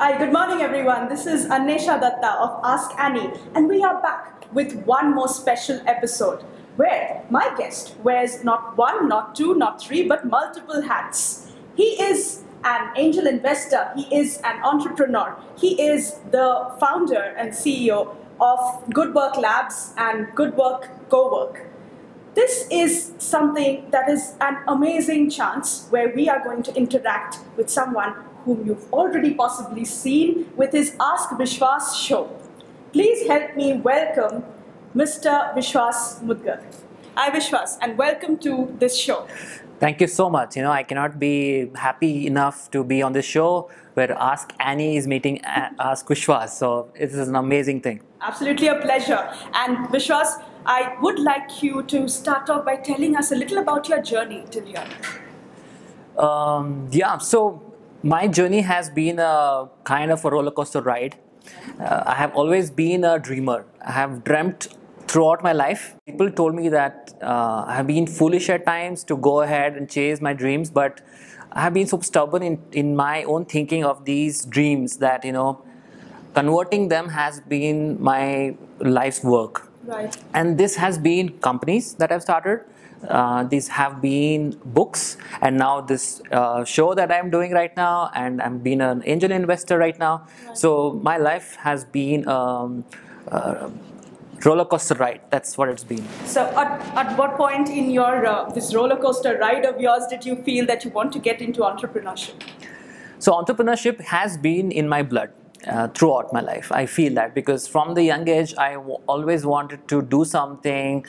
Hi, good morning everyone. This is Annesha Datta of Ask Annie, and we are back with one more special episode where my guest wears not one, not two, not three, but multiple hats. He is an angel investor, he is an entrepreneur, he is the founder and CEO of Good Work Labs and Good Work Co-work. This is something that is an amazing chance where we are going to interact with someone whom you've already possibly seen with his Ask Vishwas show. Please help me welcome Mr. Vishwas Mudagal. Hi Vishwas, and welcome to this show. Thank you so much. I cannot be happy enough to be on this show where Ask Annie is meeting Ask Vishwas. So it is an amazing thing. Absolutely a pleasure. And Vishwas, I would like you to start off by telling us a little about your journey till here. So my journey has been a kind of a roller coaster ride. I have always been a dreamer. I have dreamt throughout my life. People told me that I have been foolish at times to go ahead and chase my dreams, but I have been so stubborn in my own thinking of these dreams that, converting them has been my life's work. Right. And this has been companies that I've started. These have been books, and now this show that I'm doing right now, and I'm being an angel investor right now. Right. So my life has been roller coaster ride. That's what it's been. So at what point in your this roller coaster ride of yours did you feel that you want to get into entrepreneurship? So entrepreneurship has been in my blood. Throughout my life, I feel that, because from the young age I always wanted to do something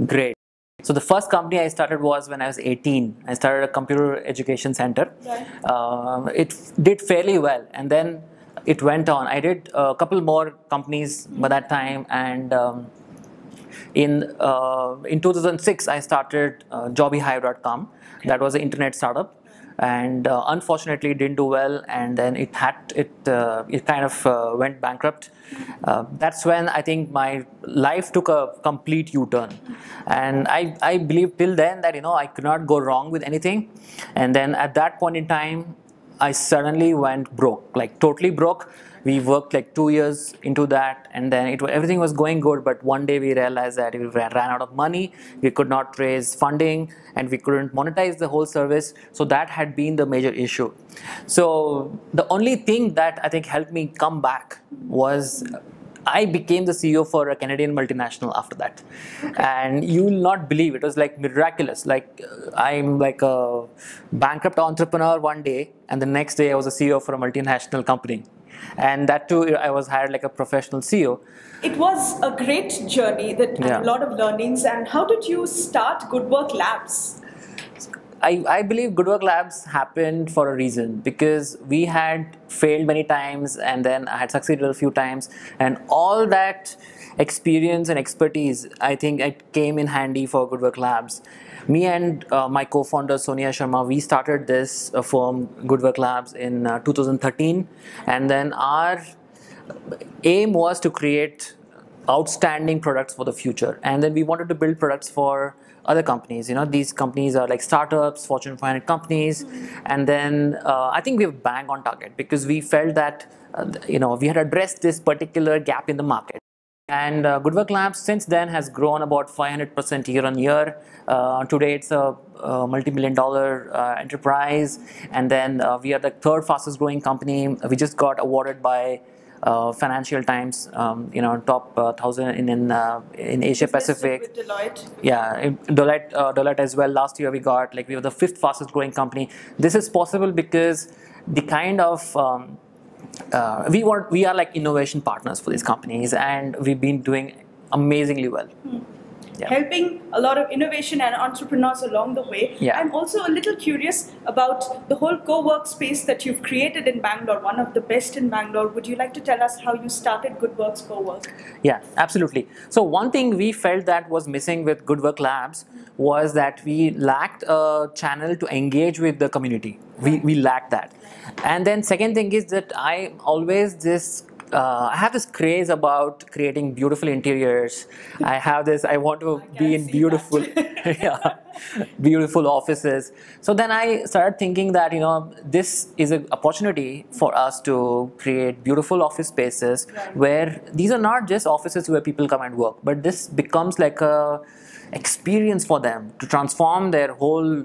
great. So the first company I started was when I was 18. I started a computer education center. Right. It did fairly well, and then it went on. I did a couple more companies by that time, and in 2006 I started jobbyhive.com. That was an internet startup, and unfortunately it didn't do well, and then it kind of went bankrupt. That's when I think my life took a complete U-turn, and I believe till then that I could not go wrong with anything. And then at that point in time I suddenly went broke, like totally broke. We worked like 2 years into that, and then everything was going good. But one day we realized that we ran out of money. We could not raise funding, and we couldn't monetize the whole service. So that had been the major issue. So the only thing that I think helped me come back was I became the CEO for a Canadian multinational after that. Okay. And you will not believe, it was like miraculous. Like I'm like a bankrupt entrepreneur one day, and the next day I was a CEO for a multinational company. And that too, I was hired like a professional CEO. It was a great journey, and a lot of learnings. And how did you start Good Work Labs? I believe Good Work Labs happened for a reason, because we had failed many times, and then I had succeeded a few times, and all that experience and expertise, I think it came in handy for Good Work Labs. Me and my co-founder Sonia Sharma, we started this firm Good Work Labs in 2013, and then our aim was to create outstanding products for the future, and then we wanted to build products for other companies. These companies are like startups, Fortune 500 companies, and then I think we have bang on target, because we felt that we had addressed this particular gap in the market. And Good Work Labs since then has grown about 500% year on year. Today it's a multi-million-dollar enterprise, and then we are the third fastest growing company. We just got awarded by Financial Times, top 1,000 in Asia Pacific. With Deloitte. Yeah, Deloitte as well. Last year we were the fifth fastest growing company. This is possible because the kind of we are like innovation partners for these companies, and we've been doing amazingly well. Yeah. Helping a lot of innovation and entrepreneurs along the way. Yeah. I'm also a little curious about the whole co-work space that you've created in Bangalore, one of the best in Bangalore. Would you like to tell us how you started Good Works Co-work? Yeah, absolutely. So one thing we felt that was missing with Good Work Labs was that we lacked a channel to engage with the community. We lacked that. And then second thing is that I have this craze about creating beautiful interiors. I want to be in beautiful Yeah, beautiful offices. So then I started thinking that this is an opportunity for us to create beautiful office spaces where these are not just offices where people come and work, but this becomes like a experience for them to transform their whole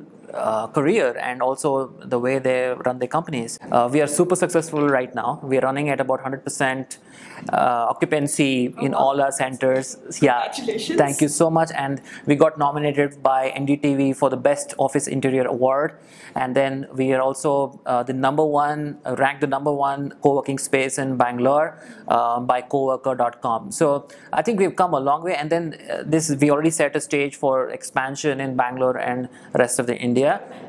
career and also the way they run their companies. We are super successful right now. We are running at about 100% occupancy in all our centers. Yeah, congratulations. Thank you so much. And we got nominated by NDTV for the Best Office Interior Award. And then we are also ranked the number one co-working space in Bangalore by coworker.com. So I think we've come a long way. And then we already set a stage for expansion in Bangalore and rest of the India.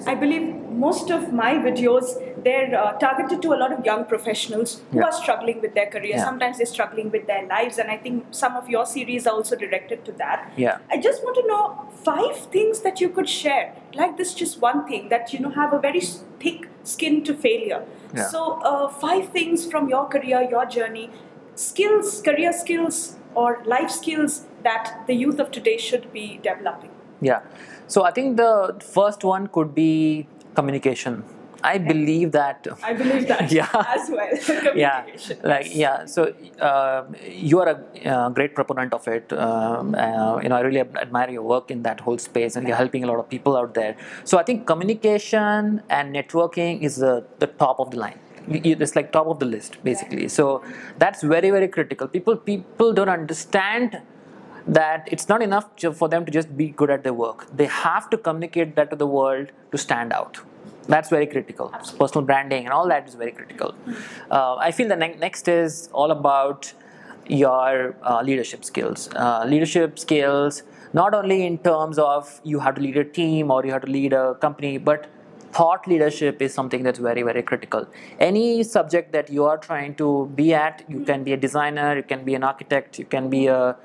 I believe most of my videos, they're targeted to a lot of young professionals who are struggling with their career. Sometimes they're struggling with their lives, and I think some of your series are also directed to that. I just want to know 5 things that you could share, like this just one thing that have a very thick skin to failure. So 5 things from your career, your journey, skills, career skills or life skills that the youth of today should be developing. Yeah. So I think the first one could be communication. I believe that. As well. Communication. So you are a great proponent of it. I really admire your work in that whole space, and you're helping a lot of people out there. So I think communication and networking is the top of the line. It's like top of the list, basically. So that's very, very critical. People don't understand that it's not enough for them to just be good at their work. They have to communicate that to the world to stand out. That's very critical. Absolutely. Personal branding and all that is very critical. I feel the next is all about your leadership skills. Leadership skills, not only in terms of you have to lead a team or you have to lead a company, but thought leadership is something that's very, very critical. Any subject that you are trying to be at, you can be a designer, you can be an architect, you can be a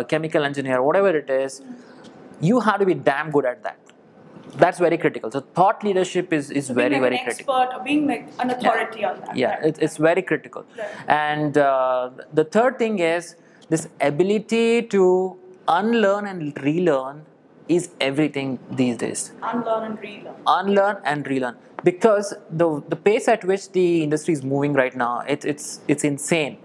chemical engineer, whatever it is, you have to be damn good at that. That's very critical. So thought leadership is very, very critical. Being an expert or being like an authority on that. Yeah, it's very critical. And the third thing is this ability to unlearn and relearn is everything these days. Unlearn and relearn. Because the pace at which the industry is moving right now, it's insane.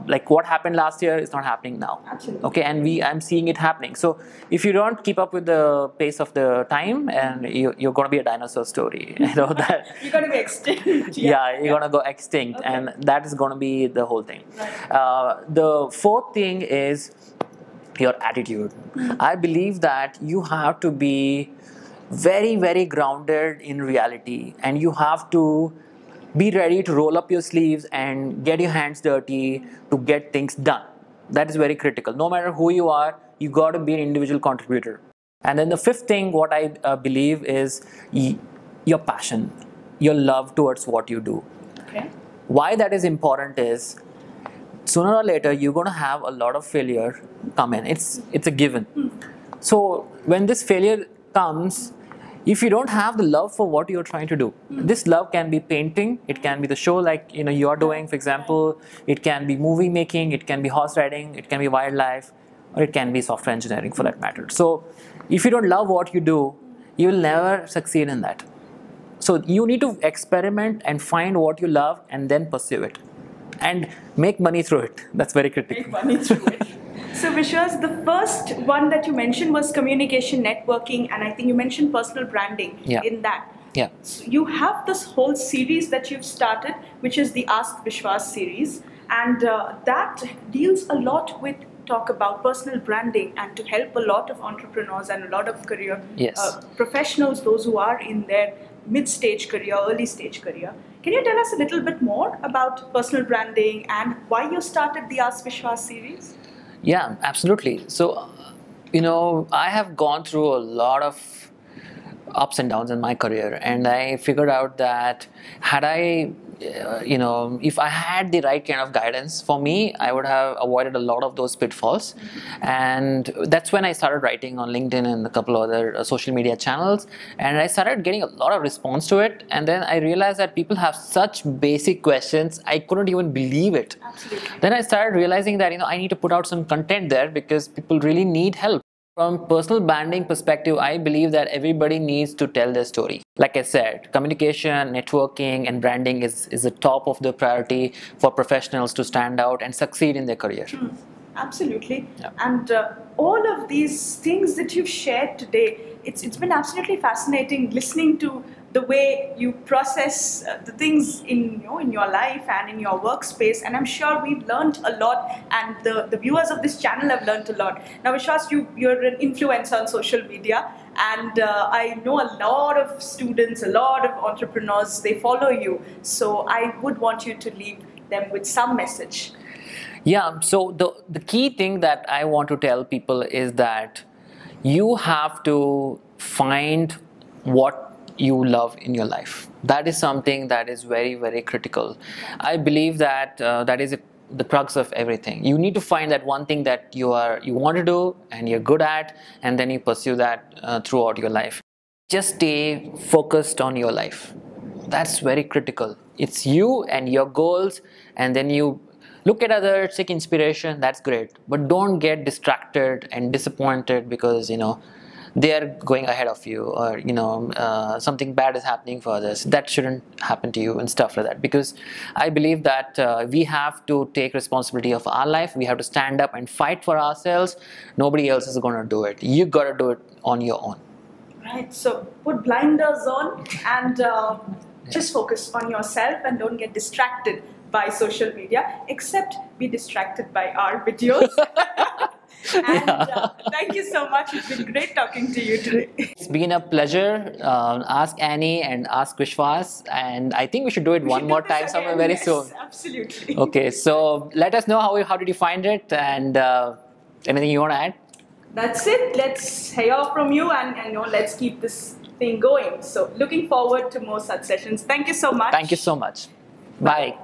Like what happened last year is not happening now. Absolutely. Okay, and I'm seeing it happening. So if you don't keep up with the pace of the time, and you're going to be a dinosaur story. That you're going to be extinct. You're going to go extinct, and that is going to be the whole thing. The fourth thing is your attitude. I believe that you have to be very, very grounded in reality, and you have to be ready to roll up your sleeves and get your hands dirty to get things done. That is very critical. No matter who you are, you got to be an individual contributor. And then the fifth thing, what I believe is your passion, your love towards what you do. Okay. Why that is important is sooner or later you're going to have a lot of failure come in. It's a given. So when this failure comes, if you don't have the love for what you're trying to do, this love can be painting, it can be the show like you're doing, for example, it can be movie making, it can be horse riding, it can be wildlife, or it can be software engineering for that matter. So if you don't love what you do, you will never succeed in that. So you need to experiment and find what you love and then pursue it. And make money through it. That's very critical. Make money through it. So Vishwas, the first one that you mentioned was communication, networking, and I think you mentioned personal branding in that. Yeah. So you have this whole series that you've started, which is the Ask Vishwas series, and that deals a lot with talk about personal branding and to help a lot of entrepreneurs and a lot of career professionals, those who are in their mid-stage career, early stage career. Can you tell us a little bit more about personal branding and why you started the Ask Vishwas series? Yeah, absolutely. So, I have gone through a lot of ups and downs in my career, and I figured out that had I if I had the right kind of guidance for me, I would have avoided a lot of those pitfalls. And that's when I started writing on LinkedIn and a couple of other social media channels, and I started getting a lot of response to it. And then I realized that people have such basic questions, I couldn't even believe it. Absolutely. Then I started realizing that I need to put out some content there because people really need help. From personal branding perspective, I believe that everybody needs to tell their story. Like I said, communication, networking, and branding is the top of the priority for professionals to stand out and succeed in their career. Absolutely. Yeah. And all of these things that you've shared today, it's been absolutely fascinating listening to the way you process the things in your life and in your workspace, and I'm sure we've learned a lot, and the viewers of this channel have learned a lot. Now Vishwas, you're an influencer on social media, and I know a lot of students, a lot of entrepreneurs, they follow you, so I would want you to leave them with some message. Yeah, so the key thing that I want to tell people is that you have to find what you love in your life. That is something that is very, very critical. I believe that that is the crux of everything. You need to find that one thing that you want to do and you're good at, and then you pursue that throughout your life. Just stay focused on your life. That's very critical. It's you and your goals, and then you look at others, seek inspiration. That's great, but don't get distracted and disappointed because they are going ahead of you, or something bad is happening for others. That shouldn't happen to you and stuff like that, because I believe that we have to take responsibility of our life. We have to stand up and fight for ourselves. Nobody else is going to do it. You got to do it on your own. Right, so put blinders on and just focus on yourself and don't get distracted by social media, except be distracted by our videos. And thank you so much. It's been great talking to you today. It's been a pleasure. Ask Annie and Ask Vishwas, and I think we should do it one more time somewhere very soon. Absolutely. Okay, so let us know how did you find it, and anything you want to add? That's it. Let's hear from you, and let's keep this thing going. So looking forward to more such sessions. Thank you so much. Thank you so much. Bye.